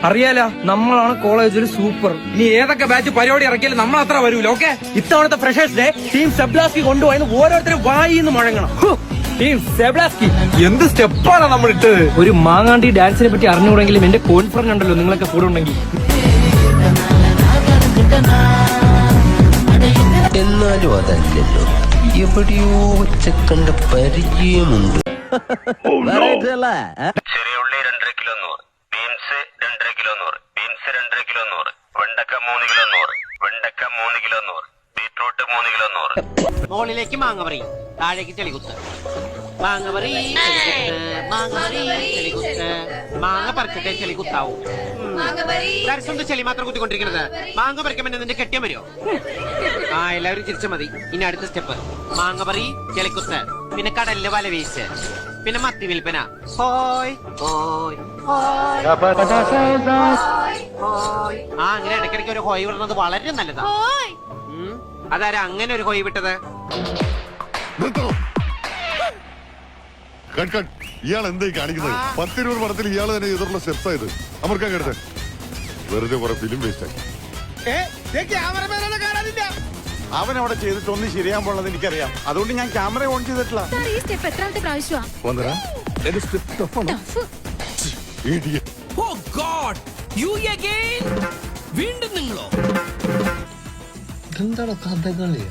അറിയാലോ, നമ്മളാണ് കോളേജിൽ സൂപ്പർ. ഇനി ഏതൊക്കെ ബാച്ച് പരിപാടി ഇറക്കിയാലും നമ്മൾ അത്ര വരൂല. ഓക്കെ, ഇത്തവണത്തെ ഫ്രഷേഴ്സ് ഡേ ടീം സെബ്ലാസ്കി കൊണ്ടുപോയെന്ന് ഓരോരുത്തരും വായിന്ന് മുഴങ്ങണം. ടീം സെബ്ലാസ്കി എന്ത് സ്റ്റെപ്പാണ് നമ്മൾ ഇട്ടത്. ഒരു മാങ്ങാണ്ടി ഡാൻസിനെ പറ്റി അറിഞ്ഞുകൂടെങ്കിലും എന്റെ കോൺഫിഡൻസ് ഉണ്ടല്ലോ നിങ്ങളൊക്കെ കൂടെ ഉണ്ടെങ്കിൽ. എന്നാലും അതല്ലല്ലോ, എവിടെയോ വെച്ചക്കണ്ട പരിചയമുണ്ട്. ചെറിയുള്ളി 2.5 kilo 100, beans 2.5 kilo 100, beans 2.5 kilo 100, വെണ്ടക്ക 3 കിലോ 100, വെണ്ടക്ക 3 കിലോ 100, ബീട്രൂട്ട് 3 കിലോ 100. മുകളിലേക്ക് മാങ്ങ പറി, താഴേക്ക് ചെളികുത്ത്. മാങ്ങ പറി, മാങ്ങ പറി, ചെളികുത്ത്. മാങ്ങ പറിച്ചിട്ടേ ചെളികുത്താവും. ദർശനം ചെളി മാത്രം കുത്തിക്കൊണ്ടിരിക്കുന്നത്. മാങ്ങ പറിക്കുമ്പോൾ നിന്റെ കെട്ടിയാൻ വരുമോ? ആ, എല്ലാവരും ചിരിച്ചാൽ മതി. ഇനി അടുത്ത സ്റ്റെപ്പ് മാങ്ങ പറി, ചെളിക്കുത്ത്, പിന്നെ കടലില് വല വീശ്, പിന്നെ മത്തി വിൽപ്പന. ഹോയ് ഹോയ് ഹോയ്. ആ, അങ്ങനെ ഇടയ്ക്കിടയ്ക്ക് ഒരു ഹോയ് വിടുന്നത് വളരെ നല്ലതാ. അതാരാ അങ്ങനെ ഒരു ഹോയ് വിട്ടത്? ഇയാൾ എന്തായി കാണിക്കുന്നത്? 10-20 പടത്തിൽ ഇയാൾ തന്നെ ചെയ്തിട്ടുള്ള സ്റ്റെപ്സ് ആയത്. അമർക്കാൻ കേട്ടെ വെറുതെ കുറെ ഫിലിം വേസ്റ്റ് ആക്കി. അവൻ അവിടെ ചെയ്തിട്ടൊന്നും ശരിയാൻ പോണത് എനിക്കറിയാം. അതുകൊണ്ട് ഞാൻ ക്യാമറ ഓൺ ചെയ്തിട്ടില്ല. വീണ്ടും നിങ്ങളോ? എന്താണ് കഥകളിയാ?